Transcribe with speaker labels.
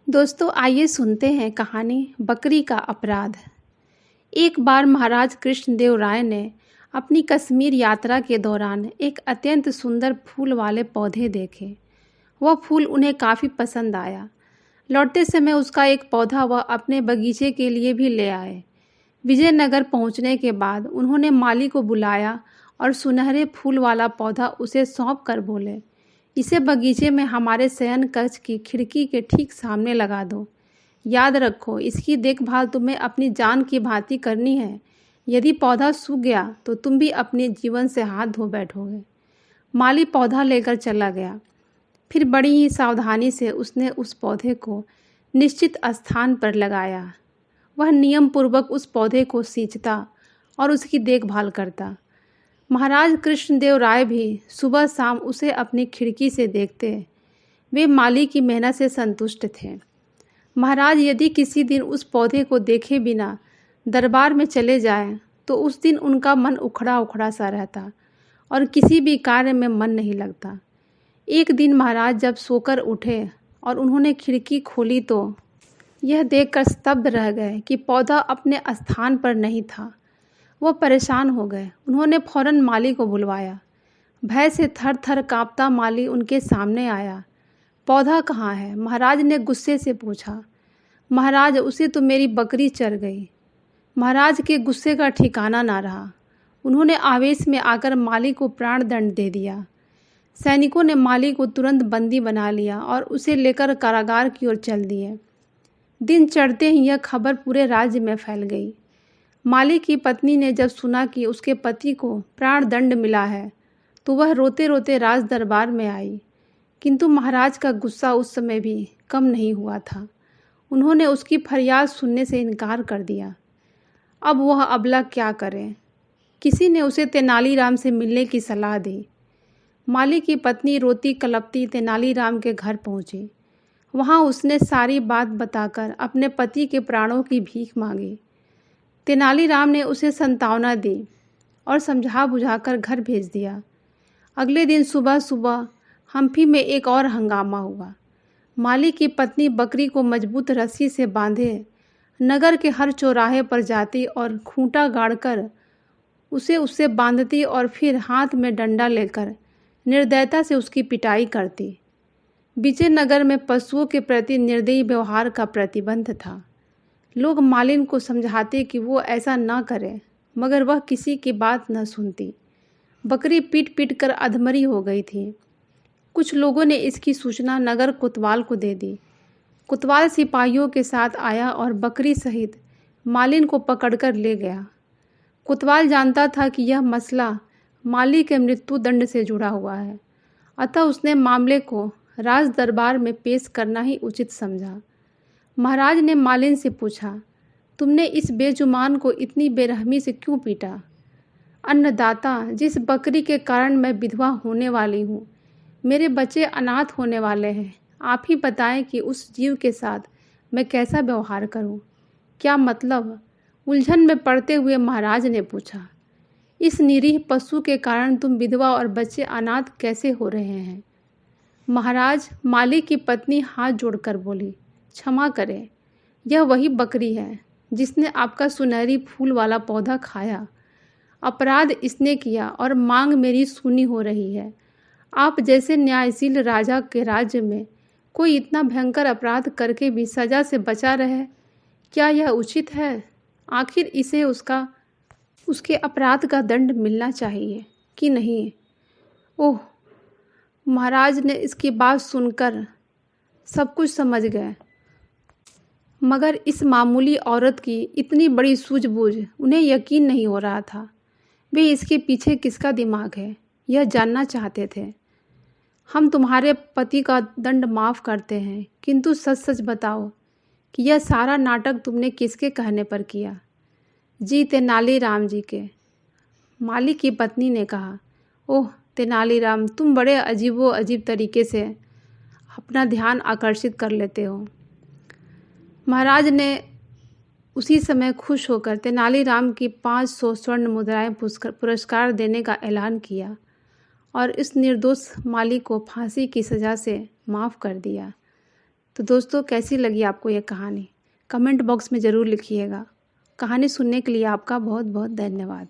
Speaker 1: दोस्तों आइए सुनते हैं कहानी बकरी का अपराध। एक बार महाराज कृष्णदेव राय ने अपनी कश्मीर यात्रा के दौरान एक अत्यंत सुंदर फूल वाले पौधे देखे। वह फूल उन्हें काफ़ी पसंद आया। लौटते समय उसका एक पौधा वह अपने बगीचे के लिए भी ले आए। विजयनगर पहुंचने के बाद उन्होंने माली को बुलाया और सुनहरे फूल वाला पौधा उसे सौंप कर बोले, इसे बगीचे में हमारे शयन कक्ष की खिड़की के ठीक सामने लगा दो। याद रखो, इसकी देखभाल तुम्हें अपनी जान की भांति करनी है। यदि पौधा सूख गया तो तुम भी अपने जीवन से हाथ धो बैठोगे। माली पौधा लेकर चला गया। फिर बड़ी ही सावधानी से उसने उस पौधे को निश्चित स्थान पर लगाया। वह नियम पूर्वक उस पौधे को सींचता और उसकी देखभाल करता। महाराज कृष्णदेव राय भी सुबह शाम उसे अपनी खिड़की से देखते। वे माली की मेहनत से संतुष्ट थे। महाराज यदि किसी दिन उस पौधे को देखे बिना दरबार में चले जाएं, तो उस दिन उनका मन उखड़ा उखड़ा सा रहता और किसी भी कार्य में मन नहीं लगता। एक दिन महाराज जब सोकर उठे और उन्होंने खिड़की खोली तो यह देखकर स्तब्ध रह गए कि पौधा अपने स्थान पर नहीं था। वह परेशान हो गए। उन्होंने फौरन माली को बुलवाया। भय से थर थर काँपता माली उनके सामने आया। पौधा कहाँ है? महाराज ने गुस्से से पूछा। महाराज, उसे तो मेरी बकरी चर गई। महाराज के गुस्से का ठिकाना ना रहा। उन्होंने आवेश में आकर माली को प्राण दंड दे दिया। सैनिकों ने माली को तुरंत बंदी बना लिया और उसे लेकर कारागार की ओर चल दिए। दिन चढ़ते ही यह खबर पूरे राज्य में फैल गई। माली की पत्नी ने जब सुना कि उसके पति को प्राण दंड मिला है, तो वह रोते रोते राज दरबार में आई। किंतु महाराज का गुस्सा उस समय भी कम नहीं हुआ था। उन्होंने उसकी फरियाद सुनने से इनकार कर दिया। अब वह अबला क्या करे? किसी ने उसे तेनालीराम से मिलने की सलाह दी। माली की पत्नी रोती कलपती तेनालीराम के घर पहुंची। वहां उसने सारी बात बताकर अपने पति के प्राणों की भीख मांगी। तेनालीराम ने उसे सांत्वना दी और समझा बुझाकर घर भेज दिया। अगले दिन सुबह सुबह हम्पी में एक और हंगामा हुआ। माली की पत्नी बकरी को मजबूत रस्सी से बांधे नगर के हर चौराहे पर जाती और खूंटा गाड़कर उसे उससे बांधती और फिर हाथ में डंडा लेकर निर्दयता से उसकी पिटाई करती। विजयनगर में पशुओं के प्रति निर्दयी व्यवहार का प्रतिबंध था। लोग मालिन को समझाते कि वो ऐसा ना करे, मगर वह किसी की बात न सुनती। बकरी पीट पीट कर अधमरी हो गई थी। कुछ लोगों ने इसकी सूचना नगर कोतवाल को दे दी। कोतवाल सिपाहियों के साथ आया और बकरी सहित मालिन को पकड़कर ले गया। कोतवाल जानता था कि यह मसला माली के मृत्यु दंड से जुड़ा हुआ है, अतः उसने मामले को राज दरबार में पेश करना ही उचित समझा। महाराज ने मालिन से पूछा, तुमने इस बेजुबान को इतनी बेरहमी से क्यों पीटा? अन्नदाता, जिस बकरी के कारण मैं विधवा होने वाली हूँ, मेरे बच्चे अनाथ होने वाले हैं, आप ही बताएं कि उस जीव के साथ मैं कैसा व्यवहार करूँ? क्या मतलब? उलझन में पड़ते हुए महाराज ने पूछा। इस निरीह पशु के कारण तुम विधवा और बच्चे अनाथ कैसे हो रहे हैं? महाराज, माली की पत्नी हाथ जोड़कर बोली, क्षमा करें, यह वही बकरी है जिसने आपका सुनहरी फूल वाला पौधा खाया। अपराध इसने किया और मांग मेरी सुनी हो रही है। आप जैसे न्यायशील राजा के राज्य में कोई इतना भयंकर अपराध करके भी सजा से बचा रहे, क्या यह उचित है? आखिर इसे उसके अपराध का दंड मिलना चाहिए कि नहीं? ओह! महाराज ने इसकी बात सुनकर सब कुछ समझ गए, मगर इस मामूली औरत की इतनी बड़ी सूझबूझ उन्हें यकीन नहीं हो रहा था। वे इसके पीछे किसका दिमाग है, यह जानना चाहते थे। हम तुम्हारे पति का दंड माफ़ करते हैं, किंतु सच सच बताओ कि यह सारा नाटक तुमने किसके कहने पर किया? जी, तेनालीराम जी के। माली की पत्नी ने कहा, ओह तेनालीराम, तुम बड़े अजीबो अजीब तरीके से अपना ध्यान आकर्षित कर लेते हो। महाराज ने उसी समय खुश होकर तेनालीराम की 500 स्वर्ण मुद्राएं पुरस्कार देने का ऐलान किया और इस निर्दोष माली को फांसी की सज़ा से माफ़ कर दिया। तो दोस्तों कैसी लगी आपको यह कहानी कमेंट बॉक्स में ज़रूर लिखिएगा। कहानी सुनने के लिए आपका बहुत बहुत धन्यवाद।